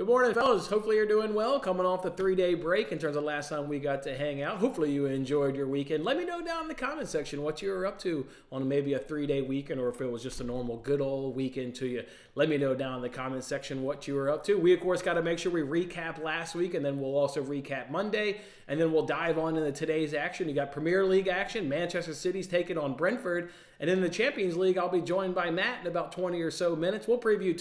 Good morning, fellas. Hopefully you're doing well. Coming off the 3-day break in terms of last time we got to hang out. Hopefully you enjoyed your weekend. Let me know down in the comment section what you were up to on maybe a 3-day weekend or if it was just a normal good old weekend to you. Let me know down in the comment section what you were up to. We, of course, got to make sure we recap last week, and then we'll also recap Monday, and then we'll dive on into today's action. You got Premier League action. Manchester City's taking on Brentford. And in the Champions League, I'll be joined by Matt in about 20 or so minutes. We'll preview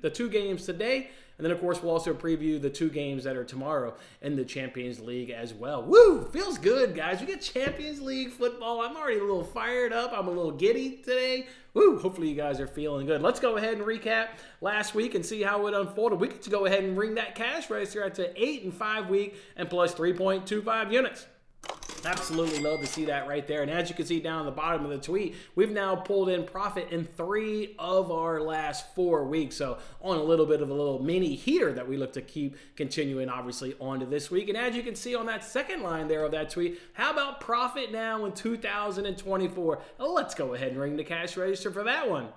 the two games today. And then, of course, we'll also preview the two games that are tomorrow in the Champions League as well. Woo! Feels good, guys. We get Champions League football. I'm already a little fired up. I'm a little giddy today. Woo! Hopefully you guys are feeling good. Let's go ahead and recap last week and see how it unfolded. We get to go ahead and ring that cash register out to 8 and 5 week and plus 3.25 units. Absolutely love to see that right there. And as you can see down at the bottom of the tweet, we've now pulled in profit in 3 of our last 4 weeks. So on a little bit of a little mini heater that we look to keep continuing, obviously, onto this week. And as you can see on that second line there of that tweet, how about profit now in 2024? Let's go ahead and ring the cash register for that one.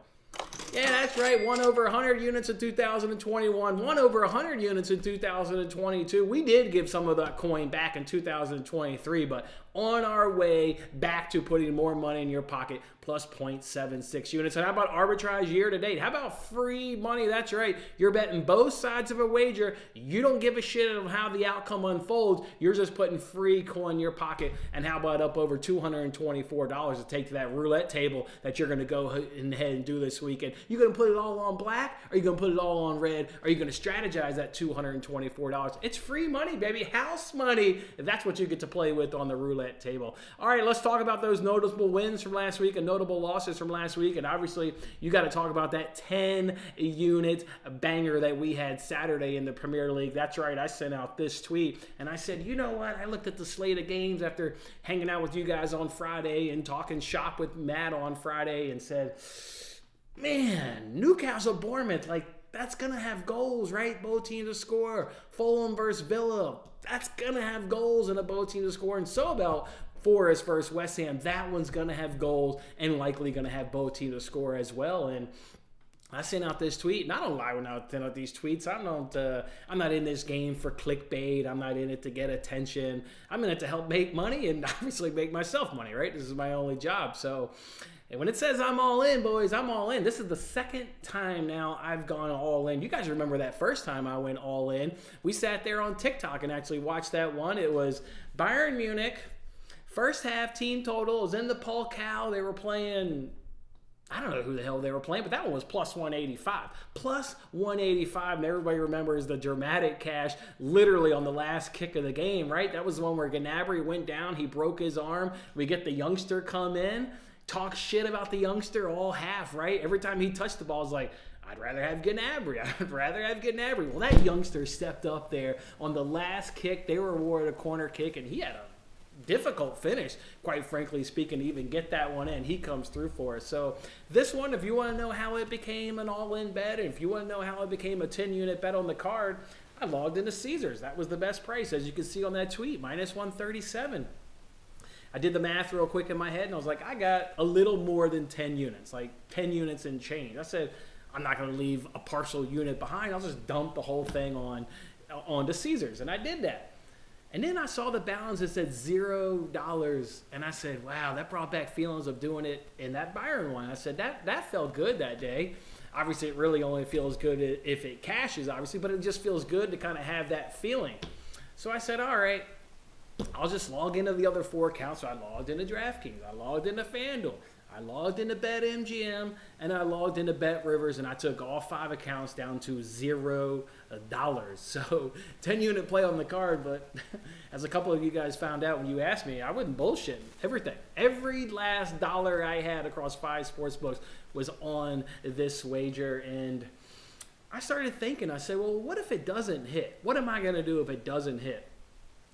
Yeah, that's right. 1 over 100 units in 2021. 1 over 100 units in 2022. We did give some of that coin back in 2023, but on our way back to putting more money in your pocket, plus 0.76 units. And how about arbitrage year to date? How about free money? That's right. You're betting both sides of a wager. You don't give a shit of how the outcome unfolds. You're just putting free coin in your pocket. And how about up over $224 to take to that roulette table that you're going to go ahead and do this weekend? You going to put it all on black? Or are you going to put it all on red? Or are you going to strategize that $224? It's free money, baby. House money. If that's what you get to play with on the roulette table. All right, let's talk about those notable wins from last week and notable losses from last week. And obviously, you got to talk about that 10-unit banger that we had Saturday in the Premier League. That's right. I sent out this tweet and I said, you know what? I looked at the slate of games after hanging out with you guys on Friday and talking shop with Matt on Friday and said, man, Newcastle Bournemouth, like, that's going to have goals, right? Both teams to score. Fulham versus Villa, that's going to have goals and a both team to score. And so about Forest versus West Ham, that one's going to have goals and likely going to have both teams to score as well. And I sent out this tweet, and I don't lie when I send out these tweets. I'm not in this game for clickbait. I'm not in it to get attention. I'm in it to help make money and obviously make myself money, right? This is my only job. So and when it says I'm all in, boys, I'm all in. This is the second time now I've gone all in. You guys remember that first time I went all in. We sat there on TikTok and actually watched that one. It was Bayern Munich. First half team total was in the Polkow. They were playing, I don't know who the hell they were playing, but that one was plus 185. Plus 185, and everybody remembers the dramatic cash literally on the last kick of the game, right? That was the one where Gnabry went down. He broke his arm. We get the youngster come in. Talk shit about the youngster all half, right? Every time he touched the ball, it's like, I'd rather have Gnabry. I'd rather have Gnabry. Well, that youngster stepped up there on the last kick. They were awarded a corner kick, and he had a difficult finish, quite frankly speaking, to even get that one in. He comes through for us. So this one, if you want to know how it became an all-in bet, and if you want to know how it became a 10-unit bet on the card, I logged into Caesars. That was the best price, as you can see on that tweet, minus 137. I did the math real quick in my head, and I was like, I got a little more than 10 units, like 10 units and change. I said, I'm not going to leave a partial unit behind. I'll just dump the whole thing onto Caesars, and I did that. And then I saw the balance that said $0, and I said, wow, that brought back feelings of doing it in that Bayern one. I said, that felt good that day. Obviously, it really only feels good if it cashes, obviously, but it just feels good to kind of have that feeling. So I said, all right, I'll just log into the other 4 accounts. So I logged into DraftKings. I logged into FanDuel. I logged into BetMGM. And I logged into BetRivers. And I took all 5 accounts down to $0. So 10-unit play on the card. But as a couple of you guys found out when you asked me, I wasn't bullshitting. Everything. Every last dollar I had across 5 sports books was on this wager. And I started thinking, I said, well, what if it doesn't hit? What am I going to do if it doesn't hit?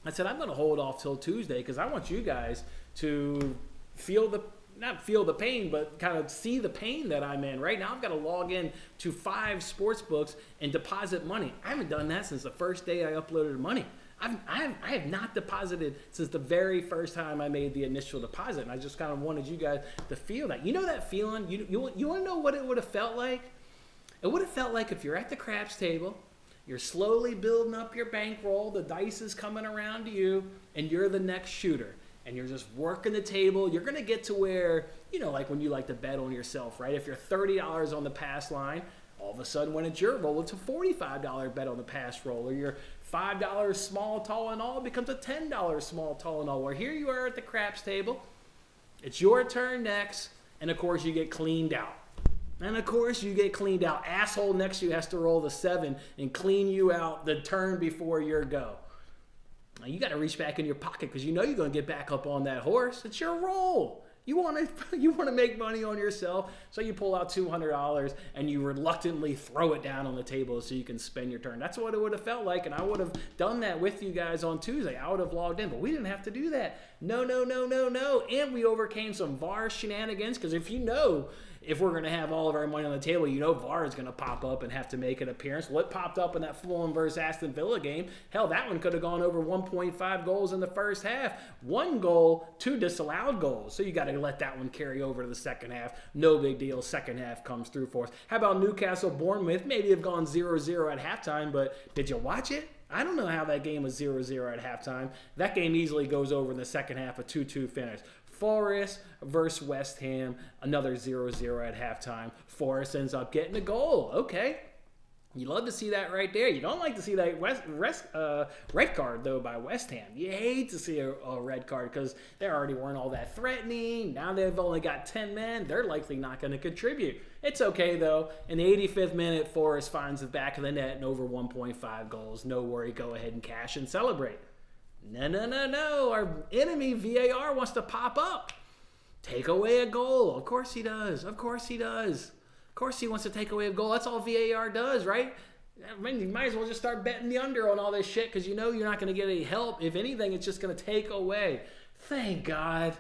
I said, I'm going to hold off till Tuesday because I want you guys to not feel the pain, but kind of see the pain that I'm in. Right now, I've got to log in to 5 sports books and deposit money. I haven't done that since the first day I uploaded money. I have not deposited since the very first time I made the initial deposit, and I just kind of wanted you guys to feel that. You know that feeling? You want to know what it would have felt like? It would have felt like if you're at the craps table, You're slowly building up your bankroll. The dice is coming around to you, and you're the next shooter. And you're just working the table. You're going to get to where, like when you like to bet on yourself, right? If you're $30 on the pass line, all of a sudden when it's your roll, it's a $45 bet on the pass roll. Or your $5 small, tall, and all becomes a $10 small, tall, and all. Where here you are at the craps table. It's your turn next. And, of course, you get cleaned out. Asshole next to you has to roll the 7 and clean you out the turn before your go. Now, you got to reach back in your pocket because you're going to get back up on that horse. It's your roll. You want to make money on yourself, so you pull out $200 and you reluctantly throw it down on the table so you can spend your turn. That's what it would have felt like, and I would have done that with you guys on Tuesday. I would have logged in, but we didn't have to do that. No. And we overcame some VAR shenanigans because if we're going to have all of our money on the table, VAR is going to pop up and have to make an appearance. Well, it popped up in that Fulham versus Aston Villa game. Hell, that one could have gone over 1.5 goals in the first half. 1 goal, 2 disallowed goals. So you got to let that one carry over to the second half. No big deal. Second half comes through for us. How about Newcastle Bournemouth? Maybe have gone 0-0 at halftime, but did you watch it? I don't know how that game was 0-0 at halftime. That game easily goes over in the second half, a 2-2 finish. Forest versus West Ham, another 0-0 at halftime. Forest ends up getting a goal. Okay. You love to see that right there. You don't like to see that red card, though, by West Ham. You hate to see a red card because they already weren't all that threatening. Now they've only got 10 men. They're likely not going to contribute. It's okay, though. In the 85th minute, Forrest finds the back of the net and over 1.5 goals. No worry. Go ahead and cash and celebrate. No. Our enemy, VAR, wants to pop up. Take away a goal. Of course he does. Of course he wants to take away a goal. That's all VAR does, right? I mean, you might as well just start betting the under on all this shit because you're not going to get any help. If anything, it's just going to take away. Thank God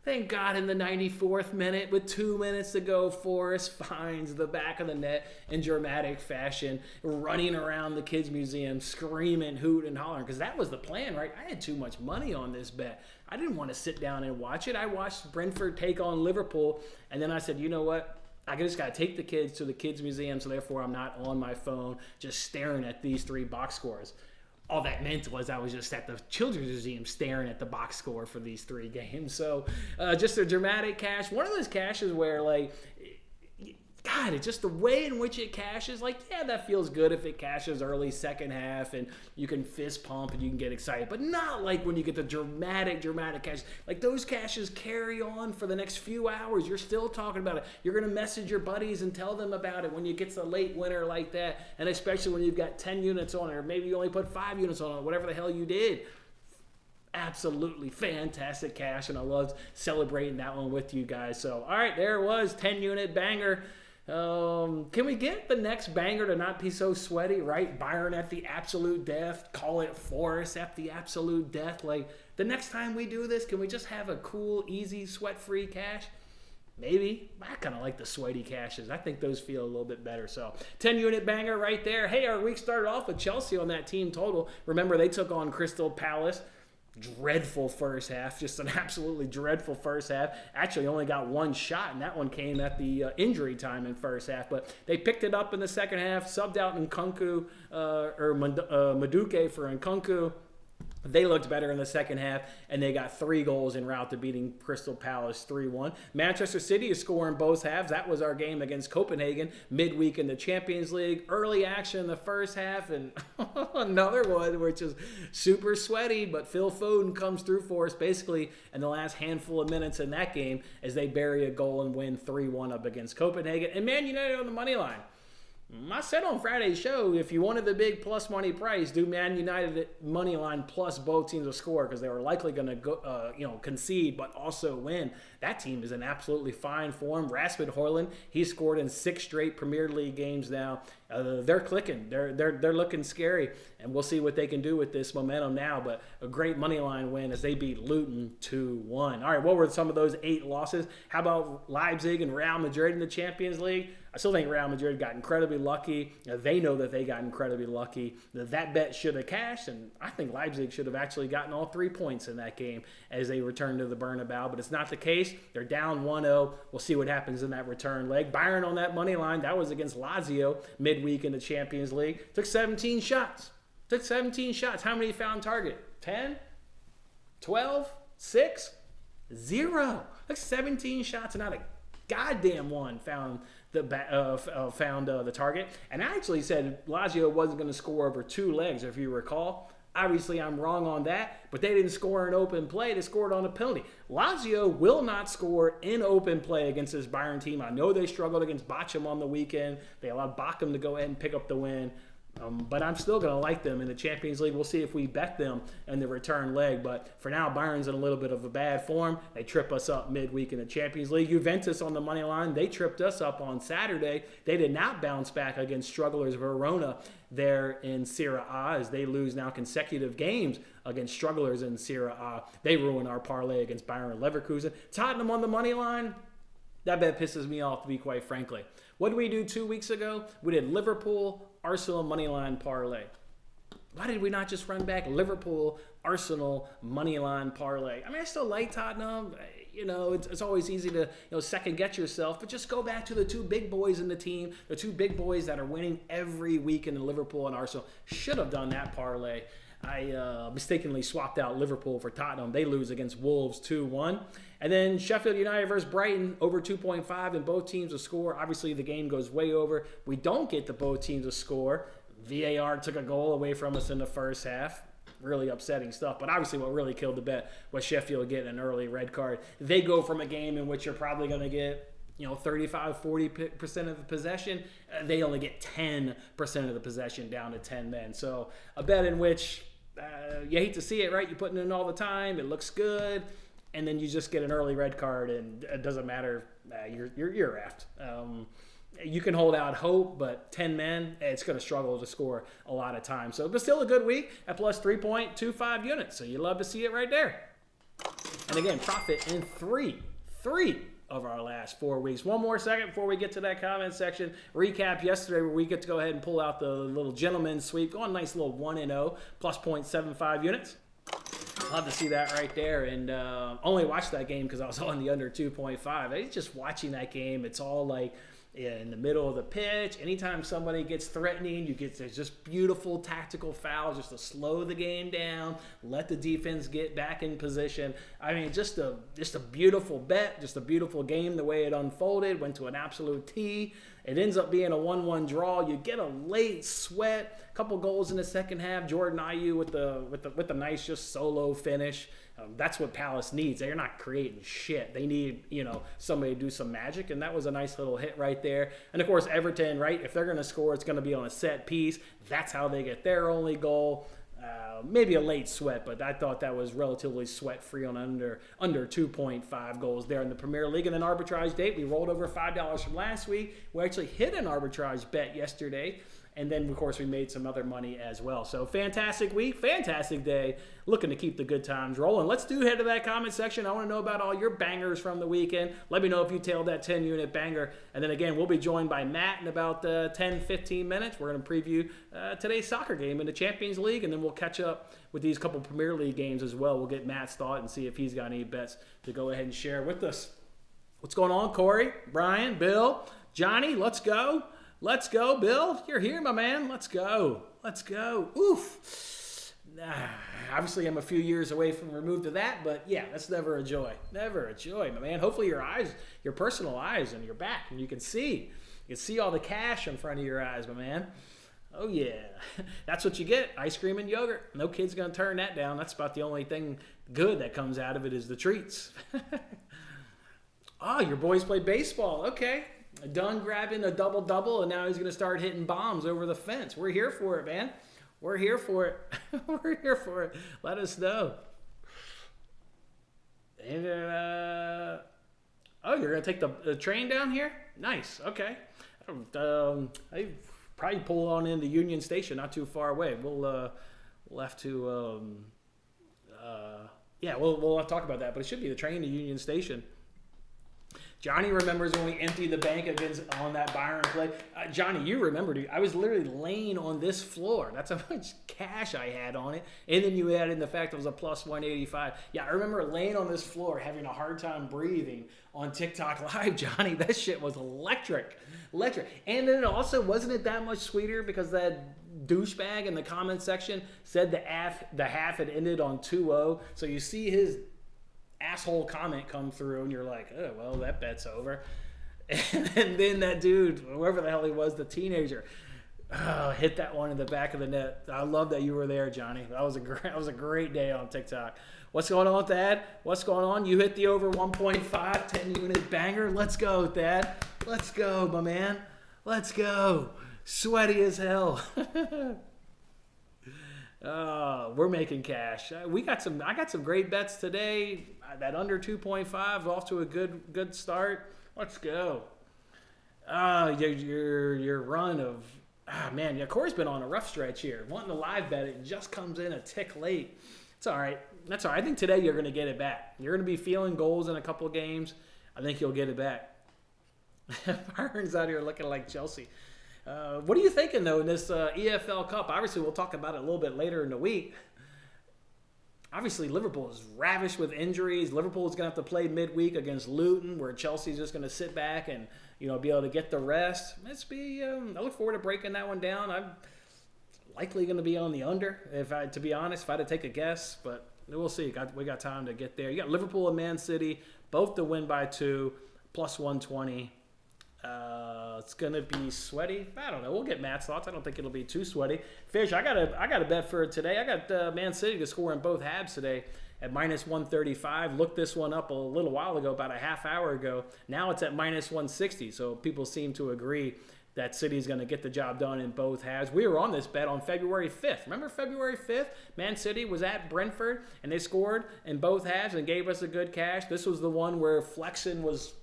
in the 94th minute with 2 minutes to go, Forrest finds the back of the net in dramatic fashion, running around the kids' museum, screaming, hooting, and hollering, because that was the plan, right? I had too much money on this bet. I didn't want to sit down and watch it. I watched Brentford take on Liverpool, and then I said, you know what? I just got to take the kids to the kids' museum, so therefore I'm not on my phone just staring at these 3 box scores. All that meant was I was just at the Children's Museum staring at the box score for these 3 games. So just a dramatic cash. One of those cashes where, God, it's just the way in which it cashes. That feels good if it cashes early second half and you can fist pump and you can get excited. But not like when you get the dramatic cash. Those cashes carry on for the next few hours. You're still talking about it. You're going to message your buddies and tell them about it when you get the late winner like that. And especially when you've got 10 units on it, or maybe you only put 5 units on it, whatever the hell you did. Absolutely fantastic cash, and I loved celebrating that one with you guys. So, all right, there it was, 10-unit banger. Can we get the next banger to not be so sweaty, right? Byron at the absolute death. Call it Forrest at the absolute death. The next time we do this, can we just have a cool, easy, sweat-free cash? Maybe. I kind of like the sweaty cashes. I think those feel a little bit better. So 10-unit banger right there. Hey, our week started off with Chelsea on that team total. Remember, they took on Crystal Palace. Dreadful first half, just an absolutely dreadful first half. Actually only got 1 shot, and that one came at the injury time in first half. But they picked it up in the second half, subbed out Nkunku, Madueke for Nkunku. They looked better in the second half, and they got 3 goals en route to beating Crystal Palace 3-1. Manchester City is scoring both halves. That was our game against Copenhagen midweek in the Champions League. Early action in the first half, and another one which is super sweaty, but Phil Foden comes through for us basically in the last handful of minutes in that game as they bury a goal and win 3-1 up against Copenhagen. And Man United on the money line. I said on Friday's show, if you wanted the big plus money price, do Man United money line plus both teams to score because they were likely going to go, concede but also win. That team is in absolutely fine form. Rasmus Højlund, he scored in 6 straight Premier League games now. They're clicking. They're looking scary, and we'll see what they can do with this momentum now. But a great money line win as they beat Luton 2-1. All right, what were some of those 8 losses? How about Leipzig and Real Madrid in the Champions League? I still think Real Madrid got incredibly lucky. They know that they got incredibly lucky. That bet should have cashed, and I think Leipzig should have actually gotten all 3 points in that game as they return to the Bernabeu, but it's not the case. They're down 1-0. We'll see what happens in that return leg. Bayern on that money line, that was against Lazio midweek in the Champions League. Took 17 shots. How many found target? 10? 12? 6? 0. Like 17 shots and not a goddamn one found the target. And I actually said Lazio wasn't going to score over 2 legs, if you recall. Obviously, I'm wrong on that, but they didn't score in open play. They scored on a penalty. Lazio will not score in open play against this Bayern team. I know they struggled against Bochum on the weekend. They allowed Bochum to go ahead and pick up the win. But I'm still going to like them in the Champions League. We'll see if we bet them in the return leg. But for now, Bayern's in a little bit of a bad form. They trip us up midweek in the Champions League. Juventus on the money line, they tripped us up on Saturday. They did not bounce back against strugglers Verona there in Serie A as they lose now consecutive games against strugglers in Serie A. They ruin our parlay against Bayern Leverkusen. Tottenham on the money line. That bet pisses me off, to be quite frankly. What did we do 2 weeks ago? We did Liverpool, Arsenal moneyline parlay. Why did we not just run back Liverpool, Arsenal moneyline parlay? I mean, I still like Tottenham. You know, it's always easy to second guess yourself, but just go back to the 2 big boys in the team, the 2 big boys that are winning every week in the Liverpool and Arsenal. Should have done that parlay. I mistakenly swapped out Liverpool for Tottenham. They lose against Wolves 2-1. And then Sheffield United versus Brighton, over 2.5, and both teams to score. Obviously, the game goes way over. We don't get the both teams to score. VAR took a goal away from us in the first half. Really upsetting stuff. But obviously what really killed the bet was Sheffield getting an early red card. They go from a game in which you're probably going to get 35-40% of the possession. They only get 10% of the possession down to 10 men. So a bet in which you hate to see it, right? You're putting in all the time. It looks good. And then you just get an early red card, and it doesn't matter. You're effed. You can hold out hope, but 10 men, it's going to struggle to score a lot of times. So, but still a good week at plus 3.25 units. So you love to see it right there. And again, profit in three of our last 4 weeks. One more second before we get to that comment section. Recap yesterday where we get to go ahead and pull out the little gentleman's sweep. Go on a nice little 1-0, plus 0.75 units. Love to see that right there. And only watched that game because I was on the under 2.5. I was just watching that game. It's all like in the middle of the pitch. Anytime somebody gets threatening, there's just beautiful tactical fouls just to slow the game down, let the defense get back in position. I mean, just a beautiful bet, just a beautiful game the way it unfolded. Went to an absolute T. It ends up being a 1-1 draw. You get a late sweat, a couple goals in the second half. Jordan Ayew with the nice just solo finish. That's what Palace needs. They're not creating shit. They need, somebody to do some magic, and that was a nice little hit right there. And, of course, Everton, right, if they're going to score, it's going to be on a set piece. That's how they get their only goal. Maybe a late sweat, but I thought that was relatively sweat-free on under 2.5 goals there in the Premier League. And then arbitrage date, we rolled over $5 from last week. We actually hit an arbitrage bet yesterday. And then, of course, we made some other money as well. So fantastic week, fantastic day. Looking to keep the good times rolling. Let's head to that comment section. I want to know about all your bangers from the weekend. Let me know if you tailed that 10-unit banger. And then, again, we'll be joined by Matt in about 10, 15 minutes. We're going to preview today's soccer game in the Champions League. And then we'll catch up with these couple Premier League games as well. We'll get Matt's thought and see if he's got any bets to go ahead and share with us. What's going on, Corey, Brian, Bill, Johnny? Let's go. Let's go, Bill. You're here, my man. Let's go. Oof. Obviously, I'm a few years away from removed of that, but yeah, that's never a joy. Never a joy, my man. Hopefully your personal eyes and your back, and you can see all the cash in front of your eyes, my man. Oh, yeah. That's what you get, ice cream and yogurt. No kid's going to turn that down. That's about the only thing good that comes out of it is the treats. Oh, your boys play baseball. Okay. Done grabbing a double-double, and now he's going to start hitting bombs over the fence. We're here for it, man. We're here for it. We're here for it. Let us know. And, you're going to take the train down here? Nice. Okay. I probably pull on into Union Station, not too far away. We'll have to, we'll talk about that, but it should be the train to Union Station. Johnny remembers when we emptied the bank on that Byron play. Johnny, you remember, dude. I was literally laying on this floor. That's how much cash I had on it. And then you add in the fact it was a plus 185. Yeah, I remember laying on this floor having a hard time breathing on TikTok Live, Johnny. That shit was electric. Electric. And then also, wasn't it that much sweeter because that douchebag in the comment section said the half had ended on 2-0. So you see his asshole comment come through and you're like, oh, well, that bet's over. And then that dude, whoever the hell he was, the teenager, hit that one in the back of the net. I love that you were there, Johnny. That was a great day on TikTok. What's going on, Thad? What's going on? You hit the over 1.5 10-unit banger. Let's go, Thad. Let's go, my man. Let's go. Sweaty as hell. We're making cash. I got some great bets today. That under 2.5 off to a good start. Let's go. Your run of man, yeah, Corey's been on a rough stretch here. Wanting to live bet it just comes in a tick late. It's all right. That's all right. I think today you're going to get it back. You're going to be feeling goals in a couple of games. I think you'll get it back. Byron's out here looking like Chelsea. What are you thinking, though, in this EFL Cup? Obviously, we'll talk about it a little bit later in the week. Obviously, Liverpool is ravished with injuries. Liverpool is going to have to play midweek against Luton, where Chelsea's just going to sit back and be able to get the rest. I look forward to breaking that one down. I'm likely going to be on the under, to be honest, if I had to take a guess. But we'll see. We got time to get there. You got Liverpool and Man City, both to win by 2, plus 120. It's gonna be sweaty. I don't know. We'll get Matt's thoughts. I don't think it'll be too sweaty. Fish, I got a bet for today. I got Man City to score in both halves today at minus 135. Looked this one up a little while ago, about a half hour ago. Now it's at minus 160. So people seem to agree that City's going to get the job done in both halves. We were on this bet on February 5th. Remember February 5th? Man City was at Brentford, and they scored in both halves and gave us a good cash. This was the one where Flexen was,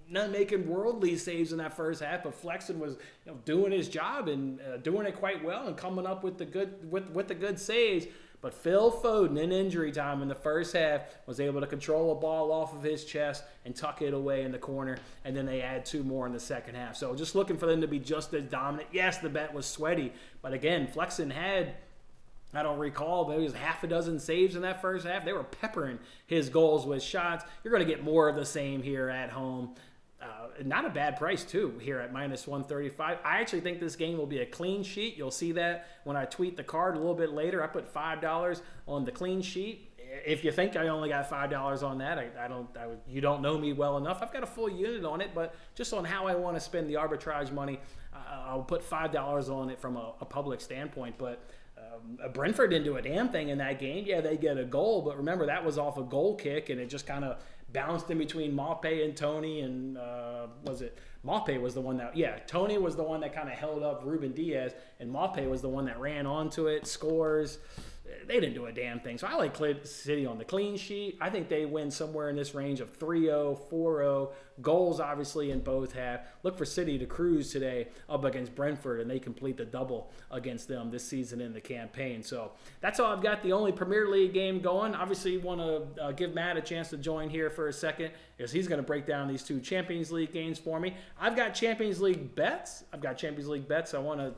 not making worldly saves in that first half, but Flexen was doing his job and doing it quite well and coming up with the good saves. But Phil Foden, in injury time in the first half, was able to control a ball off of his chest and tuck it away in the corner, and then they add 2 more in the second half. So just looking for them to be just as dominant. Yes, the bet was sweaty, but again, Flexen had, I don't recall, maybe it was half a dozen saves in that first half. They were peppering his goals with shots. You're going to get more of the same here at home. Not a bad price, too, here at minus 135. I actually think this game will be a clean sheet. You'll see that when I tweet the card a little bit later. I put $5 on the clean sheet. If you think I only got $5 on that, you don't know me well enough. I've got a full unit on it, but just on how I want to spend the arbitrage money, I'll put $5 on it from a public standpoint. But Brentford didn't do a damn thing in that game. Yeah, they get a goal, but remember, that was off a goal kick, and it just kind of bounced in between Maupay and Tony, and Maupay was the one that, Tony was the one that kind of held up Ruben Diaz, and Maupay was the one that ran onto it, scores. They didn't do a damn thing. So I like City on the clean sheet. I think they win somewhere in this range of 3-0, 4-0. Goals, obviously, in both half. Look for City to cruise today up against Brentford, and they complete the double against them this season in the campaign. So that's all I've got. The only Premier League game going. Obviously, want to give Matt a chance to join here for a second, because he's going to break down these 2 Champions League games for me. I've got Champions League bets. I want to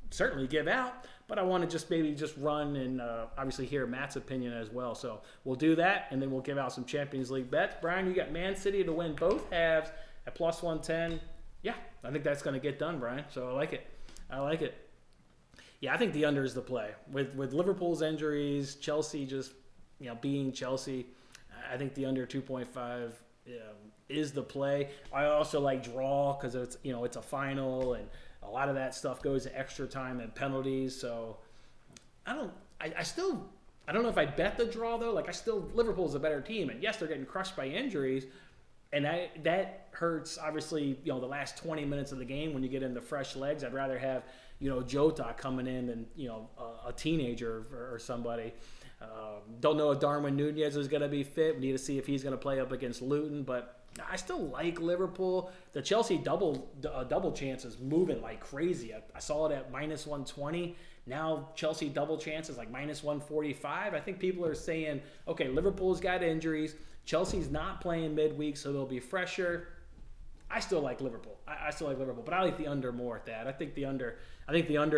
certainly give out, but I want to just run and obviously hear Matt's opinion as well. So we'll do that, and then we'll give out some Champions League bets. Brian, you got Man City to win both halves at plus 110. Yeah, I think that's going to get done, Brian. So I like it. Yeah, I think the under is the play. With Liverpool's injuries, Chelsea just being Chelsea, I think the under 2.5 is the play. I also like draw because it's a final, and a lot of that stuff goes to extra time and penalties. So I don't know if I bet the draw, though. Liverpool's a better team, and yes, they're getting crushed by injuries, and that hurts, obviously, the last 20 minutes of the game when you get into fresh legs. I'd rather have Jota coming in than a teenager or somebody. Don't know if Darwin Nunez is going to be fit. We need to see if he's going to play up against Luton, but I still like Liverpool. The Chelsea double chance is moving like crazy. I saw it at minus 120. Now Chelsea double chance is like minus 145. I think people are saying, okay, Liverpool's got injuries. Chelsea's not playing midweek, so they'll be fresher. I still like Liverpool. I still like Liverpool, but I like the under more at that. I think the under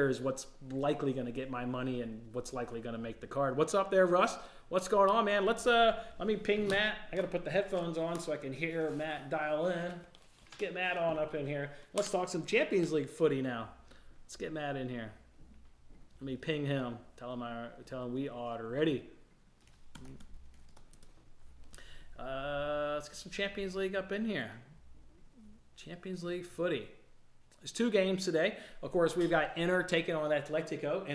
is what's likely going to get my money and what's likely going to make the card. What's up there, Russ? What's going on, man? Let me ping Matt. I got to put the headphones on so I can hear Matt dial in. Let's get Matt on up in here. Let's talk some Champions League footy now. Let's get Matt in here. Let me ping him. Tell him we are ready. Let's get some Champions League up in here. Champions League footy. There's 2 games today. Of course, we've got Inter taking on Atletico.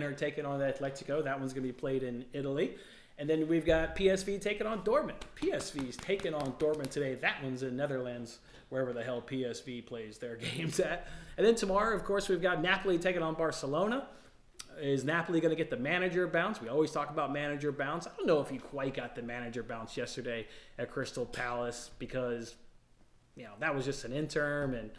That one's going to be played in Italy. And then we've got PSV taking on Dortmund. PSV's taking on Dortmund today. That one's in Netherlands, wherever the hell PSV plays their games at. And then tomorrow, of course, we've got Napoli taking on Barcelona. Is Napoli going to get the manager bounce? We always talk about manager bounce. I don't know if he quite got the manager bounce yesterday at Crystal Palace because, that was just an interim and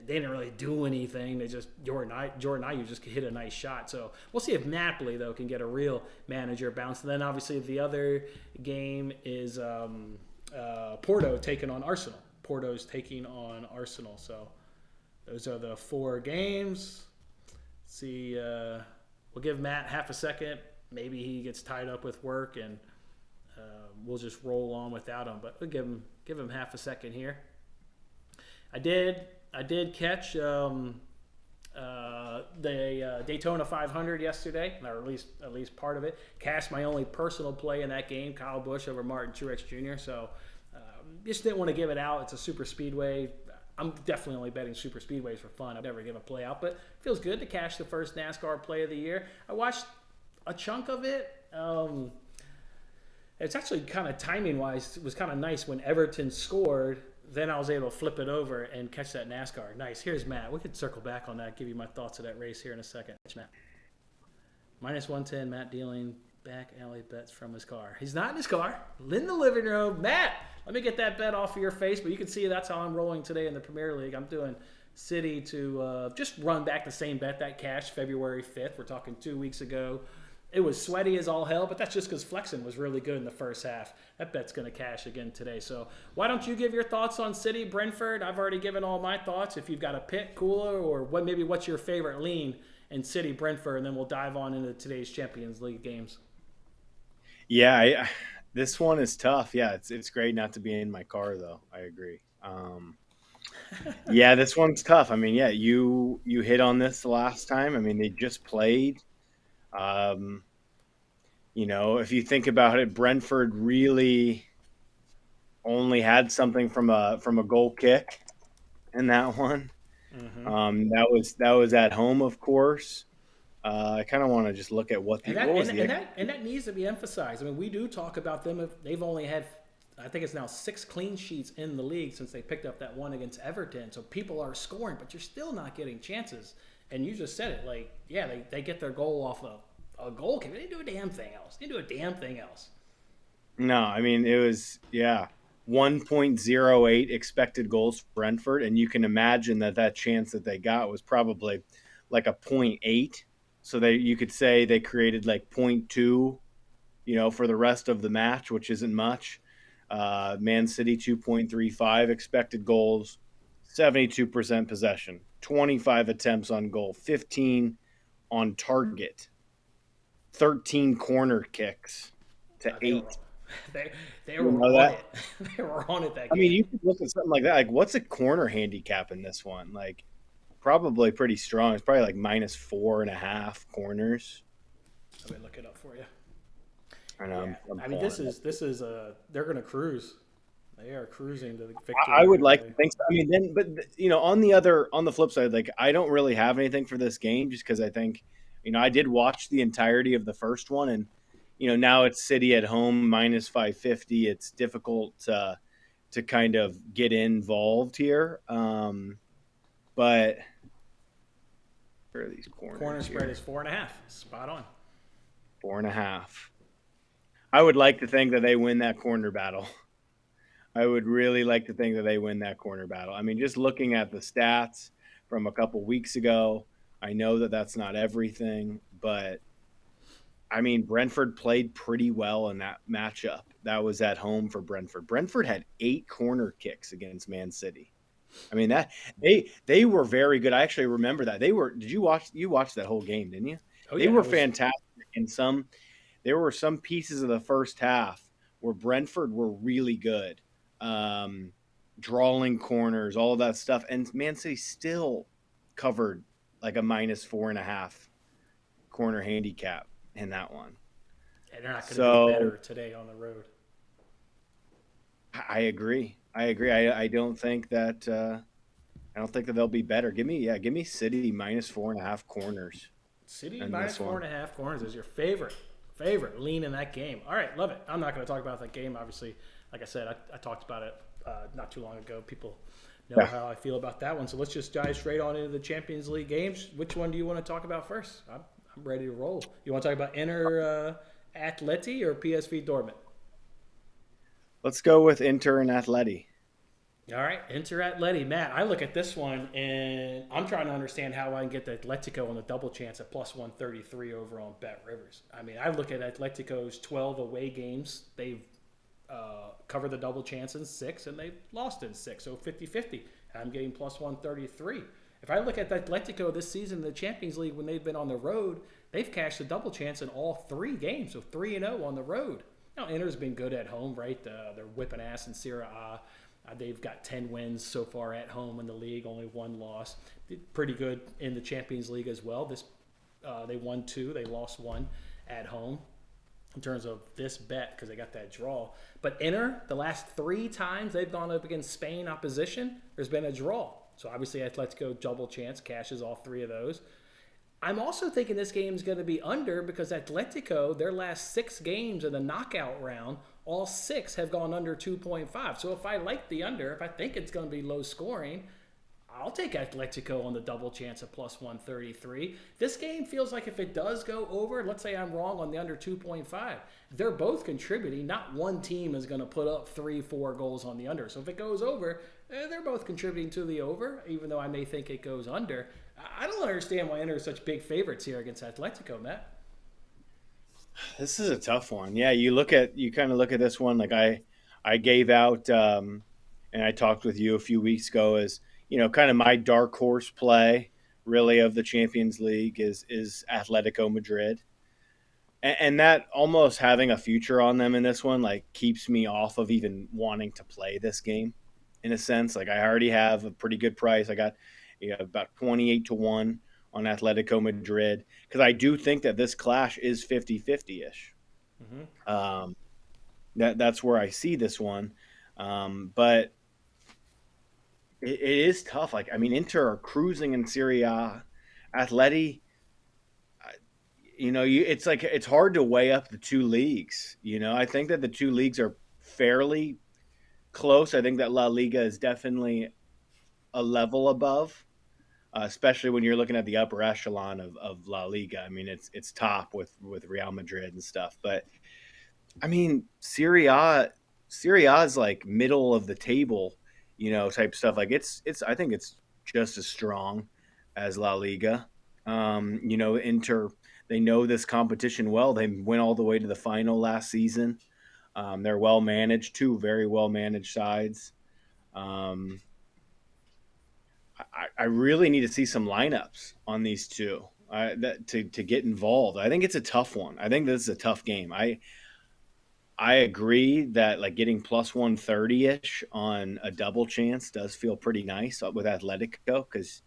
they didn't really do anything. They just, Jordan Ayew just hit a nice shot. So we'll see if Napoli, though, can get a real manager bounce. And then, obviously, the other game is Porto taking on Arsenal. Porto's taking on Arsenal. So those are the 4 games. Let's see, we'll give Matt half a second. Maybe he gets tied up with work, and we'll just roll on without him. But we'll give him half a second here. I did catch the Daytona 500 yesterday, or at least part of it. Cashed my only personal play in that game, Kyle Busch over Martin Truex Jr. So just didn't want to give it out. It's a super speedway. I'm definitely only betting super speedways for fun. I'd never give a play out, but it feels good to cash the first NASCAR play of the year. I watched a chunk of it. It's actually kind of timing-wise, it was kind of nice when Everton scored. Then I was able to flip it over and catch that NASCAR. Nice. Here's Matt. We could circle back on that, give you my thoughts of that race here in a second. Matt. -110, Matt dealing back alley bets from his car. He's not in his car. In the living room. Matt, let me get that bet off of your face. But you can see that's how I'm rolling today in the Premier League. I'm doing City to just run back the same bet that cashed February 5th. We're talking 2 weeks ago. It was sweaty as all hell, but that's just because flexing was really good in the first half. That bet's going to cash again today. So why don't you give your thoughts on City, Brentford? I've already given all my thoughts. If you've got a pick, cooler, or what's your favorite lean in City, Brentford, and then we'll dive on into today's Champions League games. Yeah, this one is tough. Yeah, it's great not to be in my car, though. I agree. Yeah, this one's tough. I mean, yeah, you hit on this the last time. I mean, they just played. If you think about it, Brentford really only had something from a goal kick in that one. Mm-hmm. That was at home, of course. I kind of want to just look at what that needs to be emphasized. I mean, we do talk about them. If they've only had, I think it's now 6 clean sheets in the league since they picked up that one against Everton. So people are scoring, but you're still not getting chances. And you just said it, they get their goal off of a goal kick. They didn't do a damn thing else. No, I mean, it was, 1.08 expected goals for Brentford. And you can imagine that chance that they got was probably like a 0.8. So you could say they created like 0.2, for the rest of the match, which isn't much. Man City 2.35 expected goals, 72% possession, 25 attempts on goal, 15 on target, 13 corner kicks to 8. They were on it. They were on it that game. I mean, you could look at something like that. Like, what's a corner handicap in this one? Like, probably pretty strong. It's probably like -4.5 corners. Let me look it up for you. I know. Yeah. I mean, this is they're going to cruise. They are cruising to the victory. I would like to think so. I mean, on the flip side, like, I don't really have anything for this game just because I think, I did watch the entirety of the first one, and now it's City at home -550. It's difficult to kind of get involved here. But where are these corners? Corner spread is 4.5. Spot on. 4.5. I would like to think that they win that corner battle. I would really like to think that they win that corner battle. I mean, just looking at the stats from a couple weeks ago, I know that that's not everything, but I mean, Brentford played pretty well in that matchup. That was at home for Brentford. Brentford had 8 corner kicks against Man City. I mean that they were very good. I actually remember that. They were did you watched that whole game, didn't you? Oh They yeah, were I was. fantastic. And there were some pieces of the first half where Brentford were really good. Um, Drawing corners, all of that stuff. And Man City still covered like a -4.5 corner handicap in that one. And they're not going to be So better today on the road. I agree. I agree. I don't think that they'll be better. Give me City -4.5 corners City in minus this four one. and a half corners is your favorite lean in that game. All right, love it. I'm not going to talk about that game. Obviously, like I said, I talked about it not too long ago. People know Yeah. how I feel about that one. So let's just dive straight on into the Champions League games. Which one do you want to talk about first? I'm ready to roll. You want to talk about Inter Atleti or PSV Dortmund? Let's go with Inter and Atleti. All right, Inter Atleti. Matt, I look at this one and I'm trying to understand how I can get the Atletico on the double chance at plus 133 over on Bet Rivers. I mean, I look at Atletico's 12 away games. They've covered the double chance in 6 and they've lost in 6, so 50-50. I'm getting plus 133. If I look at Atletico this season in the Champions League when they've been on the road, they've cashed the double chance in all 3 games, so 3-0 on the road. Now, Inter's been good at home, right? They're whipping ass in Serie A. They've got 10 wins so far at home in the league, only 1 loss. Did pretty good in the Champions League as well. They won 2, they lost 1 at home in terms of this bet because they got that draw. But Inter, the last 3 times they've gone up against Spain opposition, there's been a draw. So obviously Atletico double chance cashes all 3 of those. I'm also thinking this game is going to be under because Atletico, their last 6 games in the knockout round, all 6 have gone under 2.5. So if I like the under, if I think it's going to be low scoring, I'll take Atletico on the double chance at plus 133. This game feels like if it does go over, let's say I'm wrong on the under 2.5, they're both contributing. Not one team is going to put up 3-4 goals on the under. So if it goes over, they're both contributing to the over, even though I may think it goes under. I don't understand why Inter is such big favorites here against Atletico, Matt. This is a tough one. Yeah, you kind of look at this one like I gave out and I talked with you a few weeks ago as kind of my dark horse play really of the Champions League is Atletico Madrid, and that almost having a future on them in this one like keeps me off of even wanting to play this game in a sense. Like I already have a pretty good price. I got about 28 to 1 on Atletico Madrid because I do think that this clash is 50-50 ish. Mm-hmm. Um, that's where I see this one. But it is tough. Like, I mean, Inter are cruising in Serie A. Atleti, it's like it's hard to weigh up the 2 leagues. I think that the 2 leagues are fairly close. I think that La Liga is definitely a level above, especially when you're looking at the upper echelon of La Liga. I mean, it's top with Real Madrid and stuff. But I mean, Serie A is like middle of the table, type stuff. Like it's I think it's just as strong as La Liga. Inter, they know this competition well. They went all the way to the final last season. They're well managed, 2 very well managed sides. Um, I really need to see some lineups on these 2 to get involved. I think it's a tough one. I think this is a tough game. I agree that like getting plus 130 ish on a double chance does feel pretty nice with Atletico because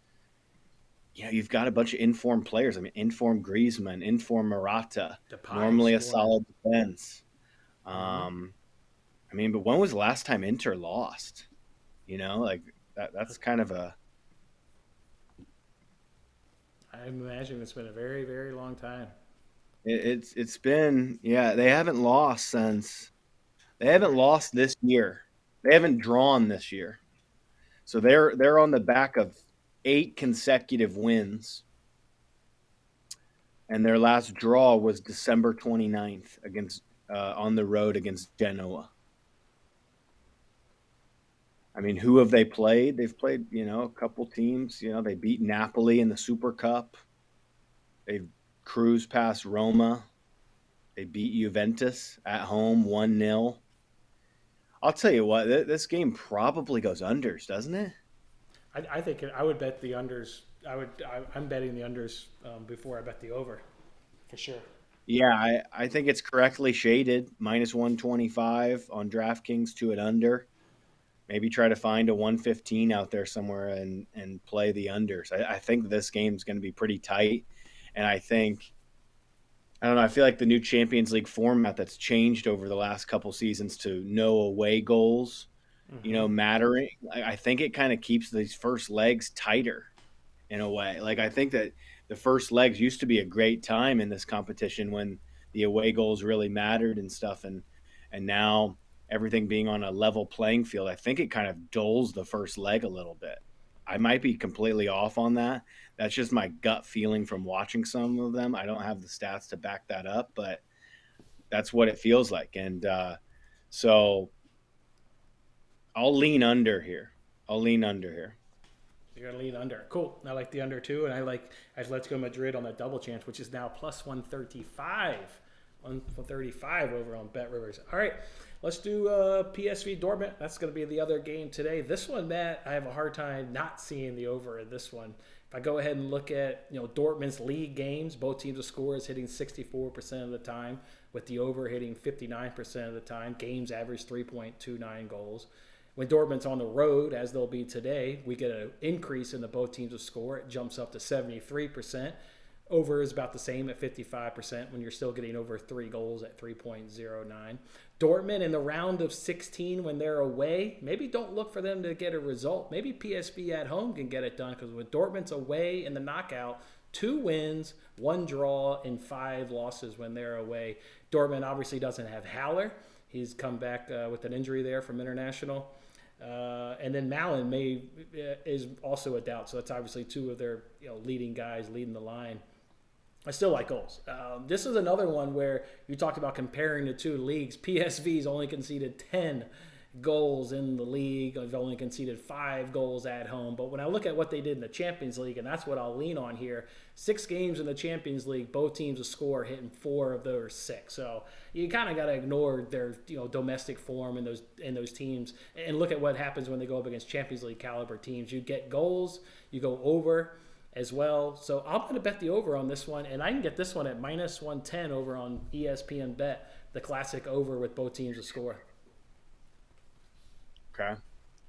you've got a bunch of informed players. I mean, informed Griezmann, informed Morata, Depay normally a scoring. solid defense. Mm-hmm. I mean, but when was the last time Inter lost? Like that's kind of a I imagine it's been a very, very long time. it's been they haven't lost this year. They haven't drawn this year. So they're on the back of 8 consecutive wins. And their last draw was December 29th against on the road against Genoa. I mean, who have they played? They've played, a couple teams. They beat Napoli in the Super Cup. They've cruised past Roma. They beat Juventus at home 1-0. I'll tell you what, this game probably goes unders, doesn't it? I think I would bet the unders. I'm betting the unders before I bet the over, for sure. Yeah, I think it's correctly shaded minus 125 on DraftKings to an under. Maybe try to find a 115 out there somewhere and play the unders. I think this game's going to be pretty tight, and I don't know. I feel like the new Champions League format that's changed over the last couple seasons to no away goals, Hmm. mattering. I think it kind of keeps these first legs tighter in a way. Like I think that the first legs used to be a great time in this competition when the away goals really mattered and stuff, and now everything being on a level playing field, I think it kind of dulls the first leg a little bit. I might be completely off on that. That's just my gut feeling from watching some of them. I don't have the stats to back that up, but that's what it feels like. And so I'll lean under here. I'll lean under here. You're gonna lean under. Cool. I like the under too, and I like Atletico Madrid on that double chance, which is now plus 135, 135 over on Bet Rivers. All right, let's do PSV Dortmund. That's gonna be the other game today. This one, Matt, I have a hard time not seeing the over in this one. If I go ahead and look at Dortmund's league games, both teams' of scores hitting 64% of the time, with the over hitting 59% of the time. Games average 3.29 goals. When Dortmund's on the road, as they'll be today, we get an increase in the both teams' of score. It jumps up to 73%. Over is about the same at 55% when you're still getting over 3 goals at 3.09. Dortmund in the round of 16 when they're away, maybe don't look for them to get a result. Maybe PSV at home can get it done because with Dortmund's away in the knockout, 2 wins, 1 draw, and 5 losses when they're away. Dortmund obviously doesn't have Haller. He's come back with an injury there from international. And then Mallon is also a doubt. So that's obviously two of their leading guys leading the line. I still like goals. This is another one where you talked about comparing the two leagues. PSV's only conceded 10 goals in the league. They've only conceded 5 goals at home. But when I look at what they did in the Champions League, and that's what I'll lean on here, 6 games in the Champions League, both teams a score hitting 4 of those 6. So you kind of got to ignore their domestic form in those teams and look at what happens when they go up against Champions League caliber teams. You get goals, you go over as well. So I'm going to bet the over on this one, and I can get this one at minus 110 over on ESPN Bet, the classic over with both teams to score. Okay.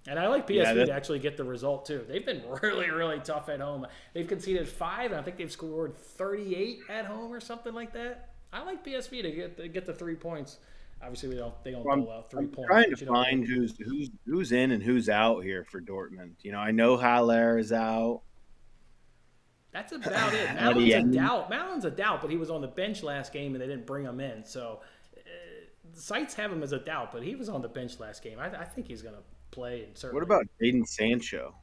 And I like Yeah, PSV to actually get the result too. They've been really, really tough at home. They've conceded 5, and I think they've scored 38 at home or something like that. I like PSV to get the 3 points. Obviously, they don't I'm, dole out three I'm points, trying to but find who's in and who's out here for Dortmund. I know Haller is out. that's about it. Mallon's a Adeyemi. doubt. Mallon's a doubt, but he was on the bench last game and they didn't bring him in. So sites have him as a doubt, but he was on the bench last game. I think he's going to play, and What certainly about Jadon Sancho?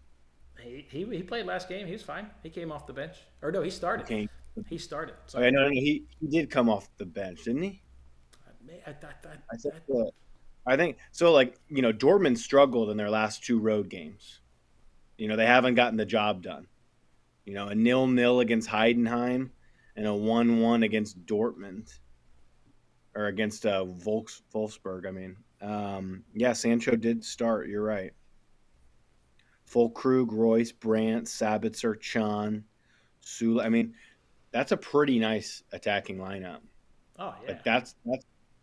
he played last game. He was fine. He came off the bench, or no, he started. Okay. He started. Sorry. Okay, no, he did come off the bench, didn't he? I, I, I think I think so. Like Dortmund struggled in their last 2 road games. They haven't gotten the job done. A 0-0 against Heidenheim and a 1-1 against Dortmund or against Wolfsburg. I mean, yeah, Sancho did start. You're right. Fulkrug, Royce, Brandt, Sabitzer, Chan, Sula. I mean, that's a pretty nice attacking lineup. oh yeah. Like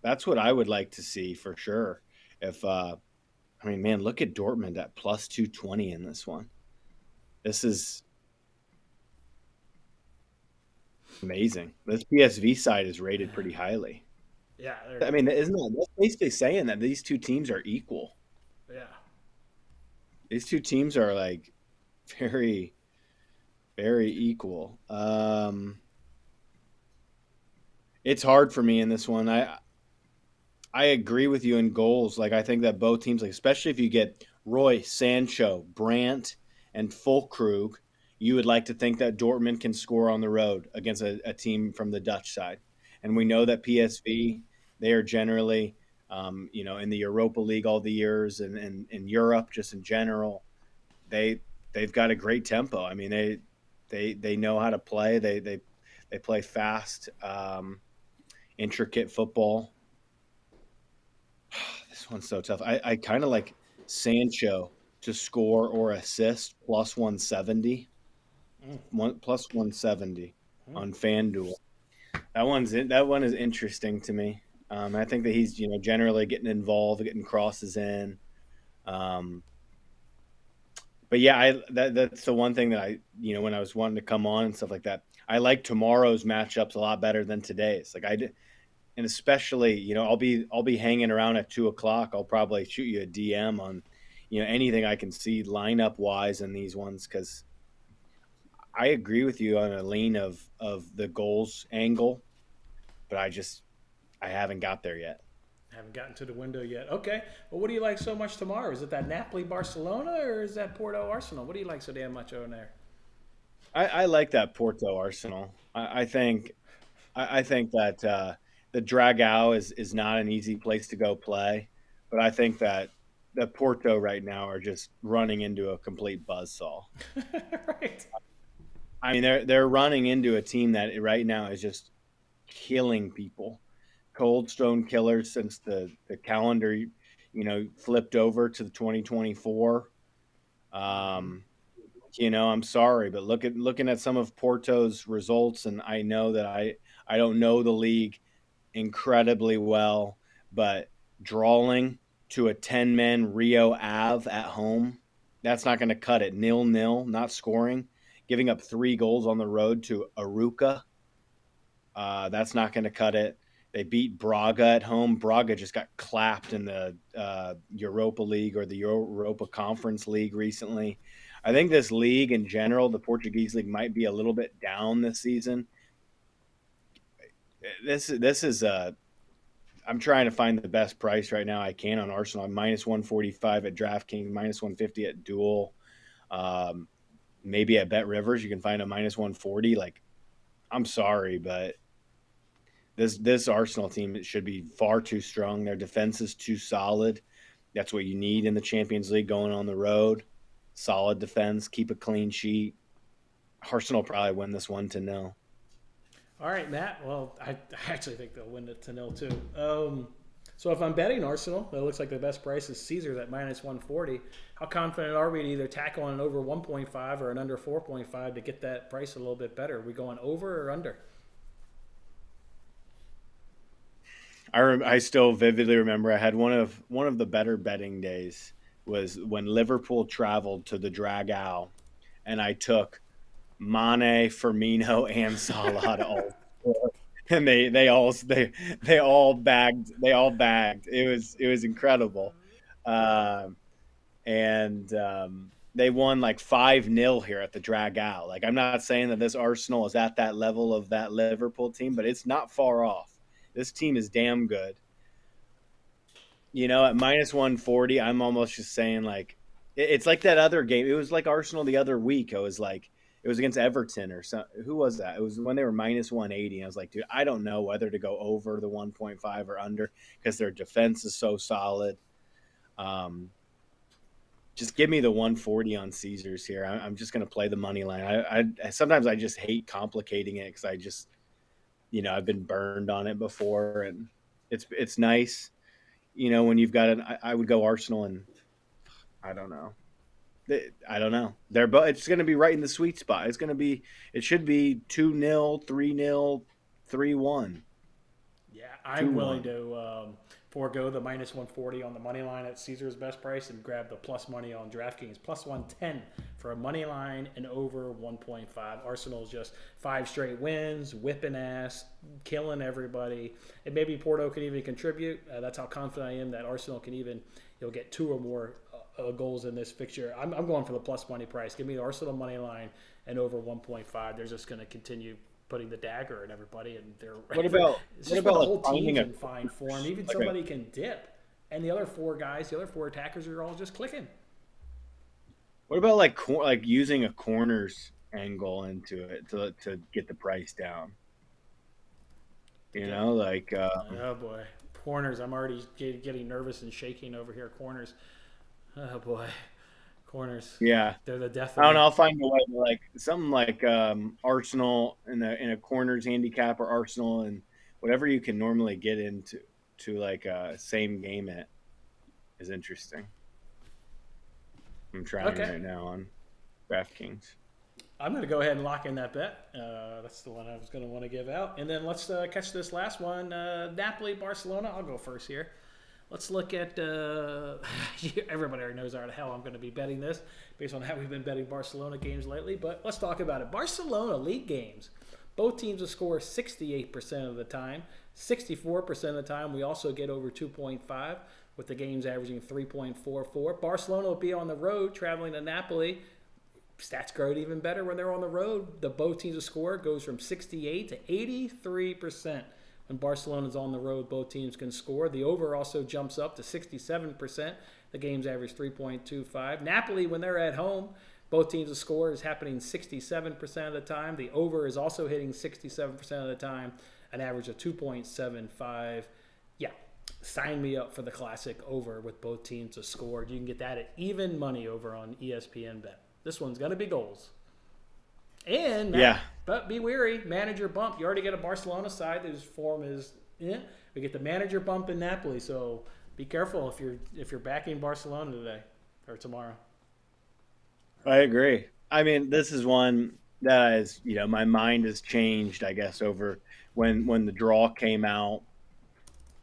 that's what I would like to see for sure. If I mean, man, look at Dortmund at plus 220 in this one. This is amazing. This PSV side is rated pretty highly. Yeah, I mean, isn't that's basically saying that these two teams are equal? yeah. These two teams are like very, very equal. It's hard for me in this one. I agree with you in goals. Like I think that both teams, like especially if you get Roy, Sancho, Brandt, and Fulkrug, you would like to think that Dortmund can score on the road against a team from the Dutch side. And we know that PSV, they are generally, in the Europa League all the years and in Europe just in general, they've got a great tempo. I mean, they know how to play. They play fast, intricate football. This one's so tough. I kind of like Sancho to score or assist plus 170, Mm, plus 170 mm. on FanDuel. That one is interesting to me. I think that he's generally getting involved, getting crosses in. Um, but yeah, that's the one thing that when I was wanting to come on and stuff like that, I like tomorrow's matchups a lot better than today's. Like and especially I'll be hanging around at 2 o'clock. I'll probably shoot you a DM on anything I can see lineup wise in these ones, because I agree with you on a lean of the goals angle, but I haven't got there yet. Haven't gotten to the window yet. Okay. Well, what do you like so much tomorrow? Is it that Napoli Barcelona or is that Porto Arsenal? What do you like so damn much over there? I like that Porto Arsenal. I think that the Dragao is not an easy place to go play, but I think that the Porto right now are just running into a complete buzzsaw. Right. I mean, they're running into a team that right now is just killing people. Cold Stone killers since the calendar, flipped over to the 2024. Mm-hmm. Um, I'm sorry, but looking at some of Porto's results, and I know that I don't know the league incredibly well, but drawing to a 10-man Rio Ave at home, that's not going to cut it. 0-0, not scoring, giving up 3 goals on the road to Aruca, that's not going to cut it. They beat Braga at home. Braga just got clapped in the Europa League or the Europa Conference League recently. I think this league in general, the Portuguese league, might be a little bit down this season. This is I'm trying to find the best price right now I can on Arsenal. I'm minus 145 at DraftKings, minus 150 at Duel. Um, Maybe at Bet Rivers you can find a minus 140. Like, I'm sorry, but this Arsenal team should be far too strong. Their defense is too solid. That's what you need in the Champions League going on the road. Solid defense, keep a clean sheet. Arsenal probably win this 1-0. All right, Matt. Well, I actually think they'll win it to nil too. So if I'm betting Arsenal, it looks like the best price is Caesars at minus 140. How confident are we to either tackle an over 1.5 or an under 4.5 to get that price a little bit better? Are we going over or under? I still vividly remember I had one of the better betting days was when Liverpool traveled to the Dragao, and I took Mane, Firmino, and Salah to all score. And they all bagged. It was incredible. Um, and They won like 5-0 here at the Dragao. Like, I'm not saying that this Arsenal is at that level of that Liverpool team, but it's not far off. This team is damn good. At minus 140, I'm almost just saying, like, it's like that other game. It was like Arsenal the other week. It was against Everton or some. Who was that? It was when they were minus 180. I was like, dude, I don't know whether to go over the 1.5 or under because their defense is so solid. Um, just give me the 140 on Caesars here. I'm just going to play the money line. I sometimes I just hate complicating it because I've been burned on it before, and it's nice. When you've got I would go Arsenal, and I don't know. I don't know. It's going to be right in the sweet spot. It should be 2-0, 3-0, 3-1, Yeah, I'm willing 2-1. to forego the minus 140 on the money line at Caesar's best price and grab the plus money on DraftKings plus 110 for a money line and over 1.5. Arsenal's just 5 straight wins, whipping ass, killing everybody, and maybe Porto can even contribute. That's how confident I am that Arsenal can even get 2 or more goals in this fixture. I'm going for the plus money price. Give me the Arsenal money line and over 1.5. They're just going to continue putting the dagger in everybody, and they're What about it's what just when about the like whole finding team's a in fine form. Even like a somebody can dip, and the other 4 guys, the other 4 attackers are all just clicking. what about like using a corners angle into it to get the price down? To get Like Oh boy, corners! I'm already getting nervous and shaking over here. Corners. Oh boy, corners. yeah. They're the death I of don't know. me. I'll find a way to like something like Arsenal in a corners handicap, or Arsenal and whatever you can normally get into to like same game it is interesting. I'm trying Okay. right now on DraftKings. I'm going to go ahead and lock in that bet. That's the one I was going to want to give out. And then let's catch this last one. Napoli, Barcelona. I'll go first here. Let's look at. Everybody already knows how the hell I'm going to be betting this based on how we've been betting Barcelona games lately. But let's talk about it. Barcelona league games. Both teams will score 68% of the time. 64% of the time, we also get over 2.5, with the games averaging 3.44. Barcelona will be on the road traveling to Napoli. Stats grow even better when they're on the road. The both teams to score goes from 68 to 83%. When Barcelona's on the road, both teams can score. The over also jumps up to 67%. The games average 3.25. Napoli, when they're at home, both teams to score is happening 67% of the time. The over is also hitting 67% of the time, an average of 2.75. Yeah, sign me up for the classic over with both teams to score. You can get that at even money over on ESPN Bet. This one's going to be goals. And Matt, but be wary, manager bump. You already get a Barcelona side whose form is we get the manager bump in Napoli, so be careful if you're backing Barcelona today or tomorrow. I agree. I mean, this is one that is, my mind has changed, I guess, over when the draw came out,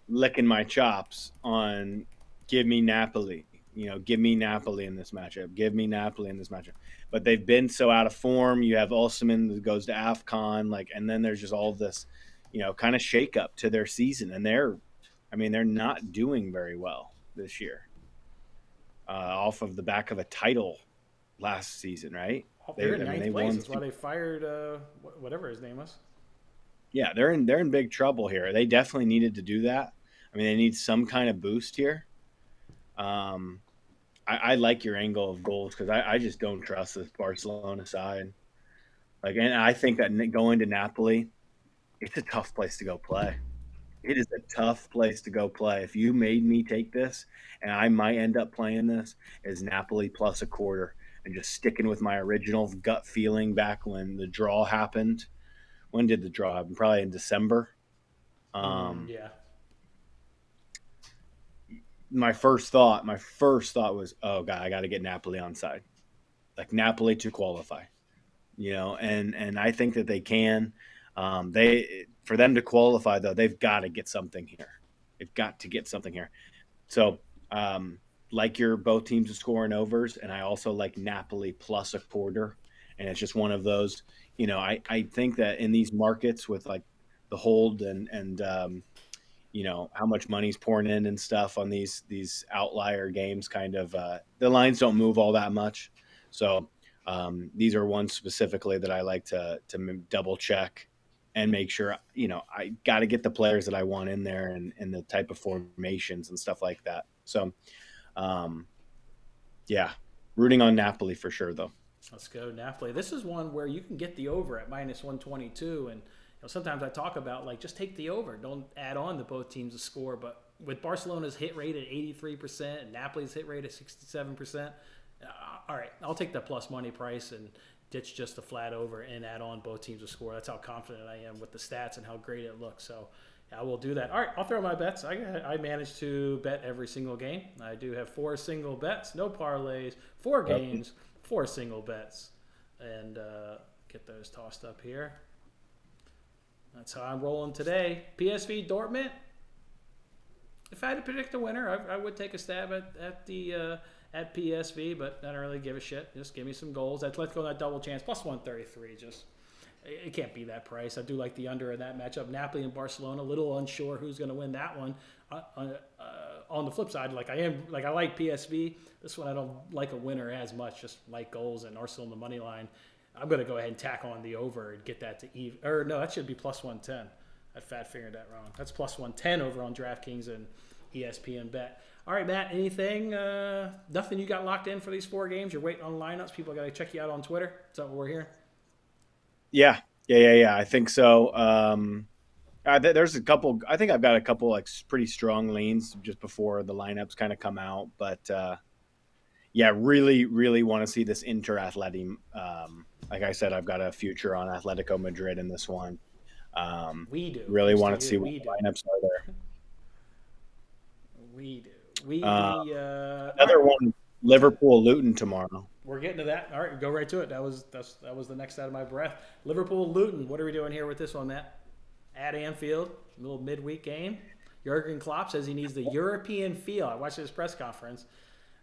licking my chops on give me Napoli. Give me Napoli in this matchup. Give me Napoli in this matchup. But they've been so out of form. You have Osimhen that goes to AFCON, and then there's just all this, kind of shakeup to their season, and they're not doing very well this year, off of the back of a title last season, right? They're in ninth place. That's why they fired whatever his name was. Yeah, they're in big trouble here. They definitely needed to do that. I mean, they need some kind of boost here. I like your angle of goals because I just don't trust this Barcelona side. And I think that going to Napoli, it's a tough place to go play. It is a tough place to go play. If you made me take this, and I might end up playing this, is Napoli plus a quarter, and just sticking with my original gut feeling back when the draw happened. When did the draw happen? Probably in December. Yeah. My first thought was, oh god, I got to get Napoli on side, like Napoli to qualify, and I think that they can. For them to qualify though, they've got to get something here. They've got to get something here. So, like your both teams to score in overs, and I also like Napoli plus a quarter, and it's just one of those. I think that in these markets with like the hold and how much money's pouring in and stuff on these outlier games, kind of the lines don't move all that much. So these are ones specifically that I like to double check and make sure, I got to get the players that I want in there and the type of formations and stuff like that. So, yeah, rooting on Napoli for sure, though. Let's go Napoli. This is one where you can get the over at minus 122, and sometimes I talk about just take the over, don't add on to both teams to score. But with Barcelona's hit rate at 83% and Napoli's hit rate at 67%, all right, I'll take the plus money price and ditch just the flat over and add on both teams to score. That's how confident I am with the stats and how great it looks. So I will do that. All right, I'll throw my bets. I managed to bet every single game. I do have 4 single bets, no parlays, 4 games, 4 single bets, and get those tossed up here. That's how I'm rolling today. PSV Dortmund. If I had to predict a winner, I would take a stab at PSV, but I don't really give a shit. Just give me some goals. Let's go on that double chance. Plus 133. Just it can't be that price. I do like the under in that matchup. Napoli and Barcelona. A little unsure who's going to win that one. On the flip side, I like PSV. This one I don't like a winner as much. Just like goals and Arsenal on the money line. I'm going to go ahead and tack on the over and get that to even. Or no, that should be plus 110. I fat fingered that wrong. That's plus 110 over on DraftKings and ESPN Bet. All right, Matt, anything? Nothing you got locked in for these 4 games? You're waiting on lineups? People got to check you out on Twitter? Is that what we're hearing? Yeah. I think so. There's a couple. I think I've got a couple pretty strong leans just before the lineups kind of come out. But yeah, really, really want to see this Inter Atleti. Like I said, I've got a future on Atletico Madrid in this one. We do. Really want to see what lineups are there. We do. Another one Liverpool Luton tomorrow. We're getting to that. All right, go right to it. That was the next out of my breath. Liverpool Luton. What are we doing here with this one, Matt? At Anfield, little midweek game. Jurgen Klopp says he needs the European feel. I watched his press conference.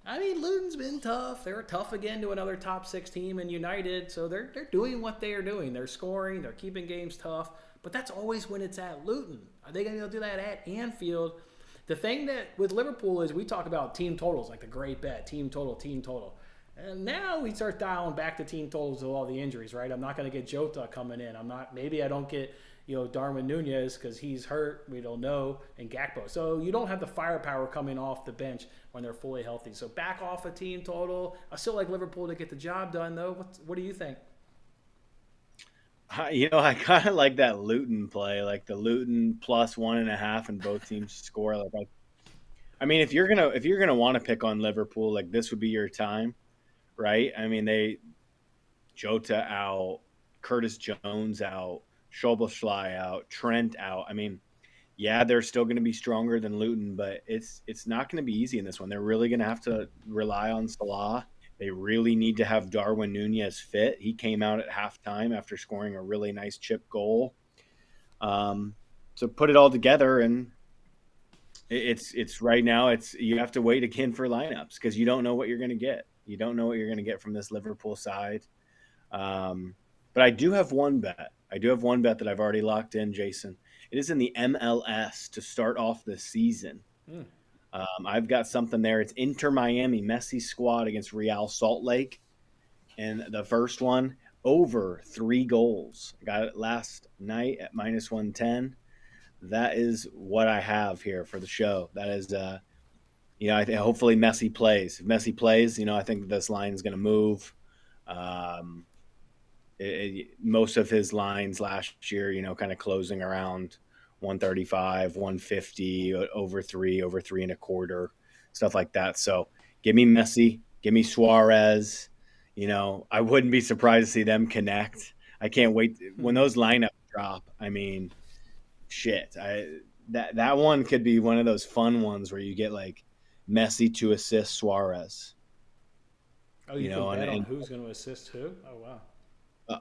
I mean, Luton's been tough. They were tough again to another top six team in United, so they're doing what they are doing. They're scoring. They're keeping games tough. But that's always when it's at Luton. Are they going to be able to do that at Anfield? The thing that with Liverpool is we talk about team totals, like the great bet, team total, team total. And now we start dialing back to team totals with all the injuries, right? I'm not going to get Jota coming in. I'm not. Maybe I don't get Darwin Nunez because he's hurt. We don't know, and Gakpo. So you don't have the firepower coming off the bench when they're fully healthy. So back off a team total. I still like Liverpool to get the job done, though. What do you think? I kind of like that Luton play, like the Luton plus 1.5, and both teams score. I mean, if you're gonna want to pick on Liverpool, like this would be your time, right? I mean, they Jota out, Curtis Jones out, Schobelschlei out, Trent out. I mean, yeah, they're still going to be stronger than Luton, but it's not going to be easy in this one. They're really going to have to rely on Salah. They really need to have Darwin Nunez fit. He came out at halftime after scoring a really nice chip goal. So put it all together, and it's right now. It's you have to wait again for lineups because you don't know what you're going to get. You don't know what you're going to get from this Liverpool side. But I do have one bet. I do have one bet that I've already locked in, Jason. It is in the MLS to start off the season. Hmm. I've got something there. It's Inter Miami Messi squad against Real Salt Lake. And the first one, over 3 goals. I got it last night at minus 110. That is what I have here for the show. That is, I think hopefully Messi plays. If Messi plays, I think this line is going to move. Most of his lines last year, kind of closing around 135, 150, over 3.25, stuff like that. So give me Messi, give me Suarez. I wouldn't be surprised to see them connect. I can't wait when those lineups drop. I mean, shit. That one could be one of those fun ones where you get like Messi to assist Suarez. Oh, you can bet on who's going to assist who? Oh, wow.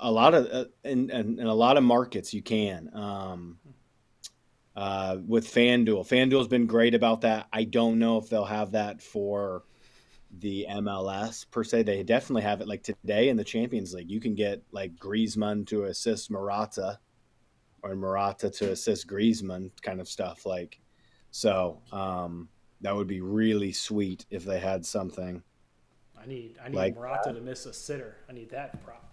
A lot of in a lot of markets you can with FanDuel's been great about that. I don't know if they'll have that for the MLS per se. They definitely have it like today in the Champions League. You can get like Griezmann to assist Morata or Morata to assist Griezmann kind of stuff like so. That would be really sweet if they had something. I need like Morata to miss a sitter. I need that prop.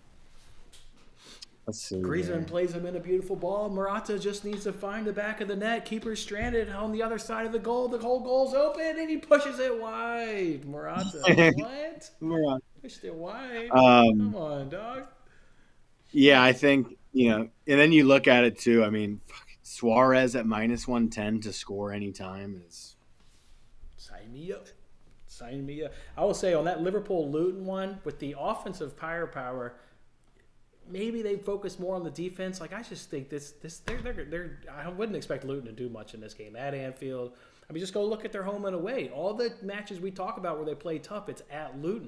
Let's see. Griezmann plays him in a beautiful ball. Morata just needs to find the back of the net. Keeper stranded on the other side of the goal. The whole goal's open, and he pushes it wide. Morata, what? Morata Pushed it wide. Come on, dog. Yeah, I think and then you look at it too. I mean, Suarez at minus 110 to score anytime is. Sign me up. Sign me up. I will say on that Liverpool Luton one with the offensive firepower. Maybe they focus more on the defense. Like I just think they're I wouldn't expect Luton to do much in this game at Anfield. I mean, just go look at their home and away. All the matches we talk about where they play tough, it's at Luton,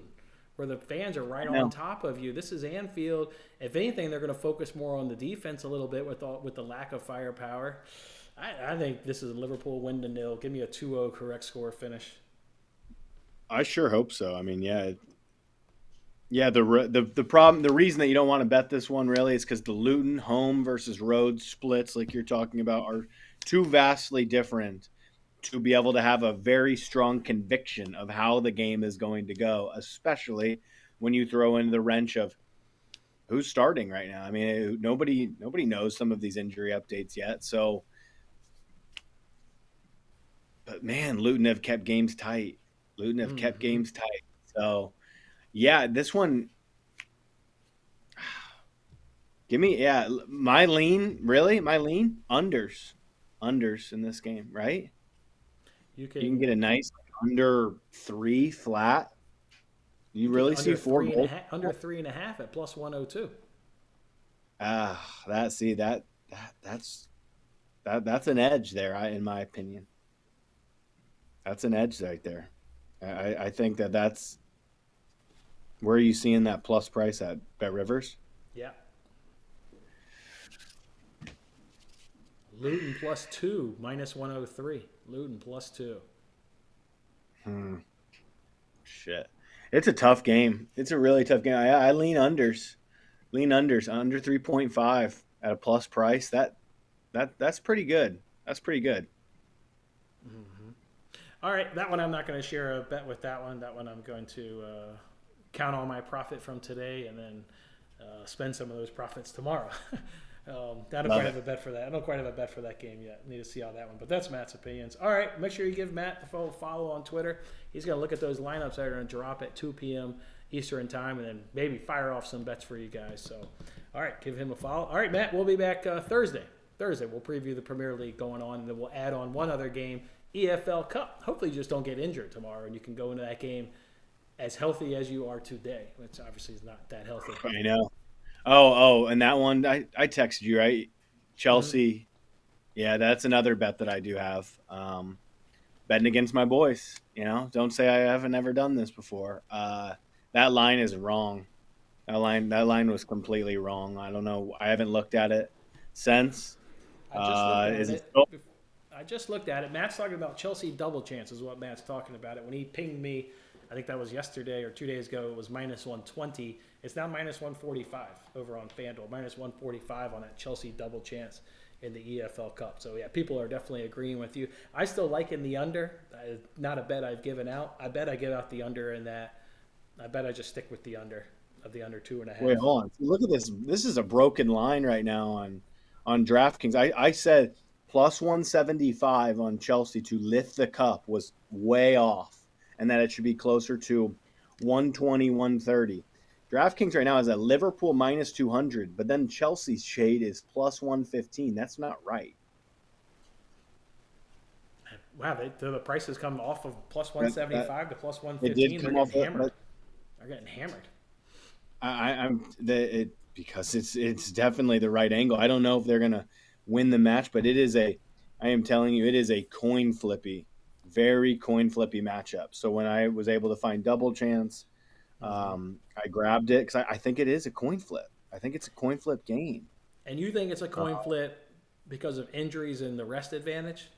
where the fans are right on top of you. This is Anfield. If anything, they're going to focus more on the defense a little bit with the lack of firepower. I think this is a Liverpool win to nil. Give me a 2-0 correct score finish. I sure hope so. I mean, yeah. Yeah, the problem, the reason that you don't want to bet this one really is because the Luton home versus road splits, like you're talking about, are too vastly different to be able to have a very strong conviction of how the game is going to go, especially when you throw in the wrench of who's starting right now. I mean, nobody knows some of these injury updates yet. So, but man, Luton have kept games tight. So. Yeah, this one. Give me my lean unders in this game, right? You can get a nice under 3 flat. You really see 4 goals under 3.5 at plus 102. That's an edge there, in my opinion. That's an edge right there. I think that's Where are you seeing that plus price at? Bet Rivers? Yeah. Luton plus 2, minus 103. Luton plus 2. Hmm. Shit. It's a tough game. It's a really tough game. I lean unders. Lean unders under 3.5 at a plus price. That's pretty good. That's pretty good. Mm-hmm. All right, that one I'm not going to share a bet with that one. That one I'm going to count all my profit from today and then spend some of those profits tomorrow. I don't Love quite it. have a bet for that. I don't quite have a bet for that game yet. Need to see how that one. But that's Matt's opinions. All right, make sure you give Matt the follow on Twitter. He's going to look at those lineups that are going to drop at 2 p.m. Eastern time, and then maybe fire off some bets for you guys. So, all right, give him a follow. All right, Matt, we'll be back Thursday. Thursday, we'll preview the Premier League going on, and then we'll add on one other game, EFL Cup. Hopefully, you just don't get injured tomorrow, and you can go into that game as healthy as you are today, which obviously is not that healthy. I know. Oh, and that one I texted you, right? Mm-hmm. Chelsea. Yeah, that's another bet that I do have. Betting against my boys. Don't say I haven't ever done this before. That line is wrong. That line was completely wrong. I don't know. I haven't looked at it since. I just looked at Is it it. still? I just looked at it. Matt's talking about Chelsea double chance is what Matt's talking about it. When he pinged me, I think that was yesterday or 2 days ago, it was minus 120. It's now minus 145 over on FanDuel. Minus 145 on that Chelsea double chance in the EFL Cup. So, yeah, people are definitely agreeing with you. I still like in the under. Not a bet I've given out. I bet I give out the under in that. I bet I just stick with the under of the under 2.5. Wait, hold on. Look at this. This is a broken line right now on DraftKings. I said plus 175 on Chelsea to lift the cup was way off, and that it should be closer to 120, 130. DraftKings right now is at Liverpool minus 200, but then Chelsea's shade is plus 115. That's not right. Wow, the prices come off of plus That 175 to plus it did 115. They're come getting off, hammered. but They're getting hammered. because it's definitely the right angle. I don't know if they're gonna win the match, but it is a. I am telling you, it is a coin flippy, very coin flippy matchup. So when I was able to find double chance, Mm-hmm. I grabbed it because I think it is a coin flip. I think it's a coin flip game. And you think it's a Uh, coin flip because of injuries and the rest advantage?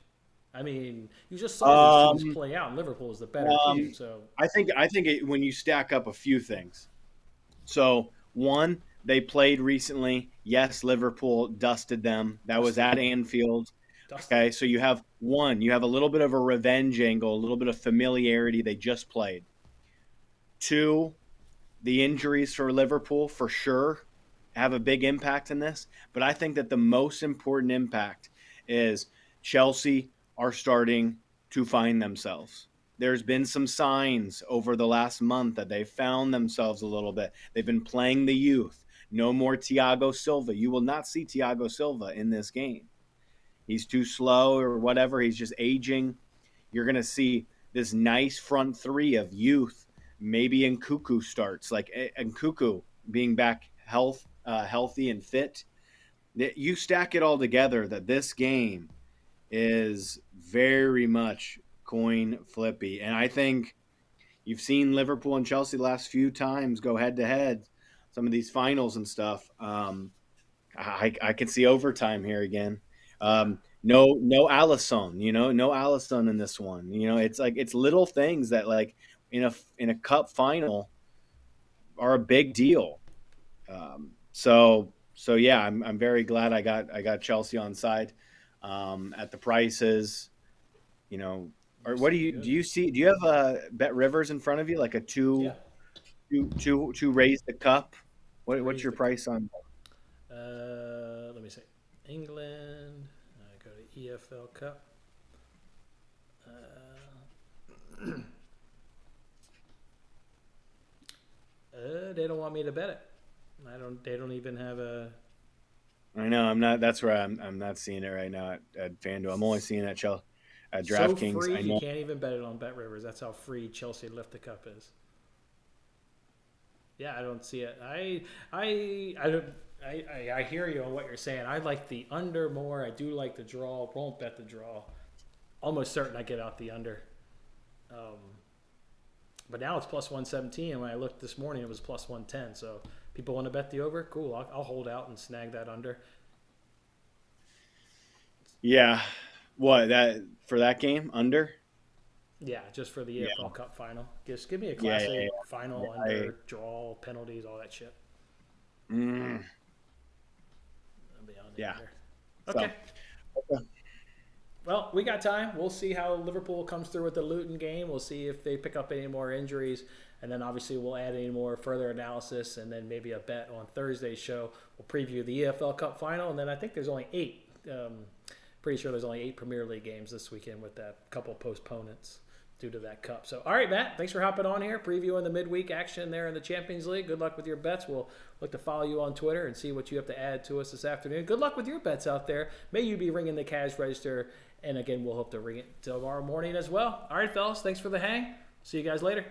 I mean, you just saw these teams um, play out, and Liverpool is the better team. So, I think when you stack up a few things. So one, they played recently. Yes, Liverpool dusted them. That was dusted, at Anfield. dusted. Okay, so you have a little bit of a revenge angle, a little bit of familiarity. They just played. Two, the injuries for Liverpool for sure have a big impact in this. But I think that the most important impact is Chelsea are starting to find themselves. There's been some signs over the last month that they've found themselves a little bit. They've been playing the youth. No more Thiago Silva. You will not see Thiago Silva in this game. He's too slow or whatever. He's just aging. You're going to see this nice front three of youth. Maybe Nkuku starts, like Nkuku being back healthy and fit. You stack it all together that this game is very much coin flippy. And I think you've seen Liverpool and Chelsea the last few times go head to head, some of these finals and stuff. I can see overtime here again. Yeah. No Allison, no Allison in this one. It's like it's little things that like in a cup final are a big deal. So yeah, I'm very glad I got Chelsea on side at the prices. You know, or Looks what do pretty you good. do? You see? Do you have a Bet Rivers in front of you, like a Yeah. to raise the cup? What's Raise your the. price on? Let me see. England. I go to EFL Cup. They don't want me to bet it. I don't. They don't even have a. I know I'm not. That's where I'm not seeing it right now at FanDuel. I'm only seeing it at So DraftKings. free, I you know. can't even bet it on Bet Rivers. That's how free Chelsea Lift the Cup is. Yeah, I don't see it. I don't. I hear you on what you're saying. I like the under more. I do like the draw. Won't bet the draw. Almost certain I get out the under. Um, But now it's plus 117, and when I looked this morning, it was plus 110. So people want to bet the over? Cool. I'll hold out and snag that under. Yeah. What, that for that game under? Yeah, just for the Yeah. EFL Cup final. Just give me a Yeah, classic yeah, final yeah. under, draw, penalties, all that shit. Mm, I'll be on the yeah. under. So, Okay. okay. Well, we got time. We'll see how Liverpool comes through with the Luton game. We'll see if they pick up any more injuries. And then obviously we'll add any more further analysis and then maybe a bet on Thursday's show. We'll preview the EFL Cup final. And then I think there's only 8. Pretty sure there's only 8 Premier League games this weekend with that couple postponements due to that cup. So, all right, Matt, thanks for hopping on here, previewing the midweek action there in the Champions League. Good luck with your bets. We'll look to follow you on Twitter and see what you have to add to us this afternoon. Good luck with your bets out there. May you be ringing the cash register. And again, we'll hope to ring it tomorrow morning as well. All right, fellas, thanks for the hang. See you guys later.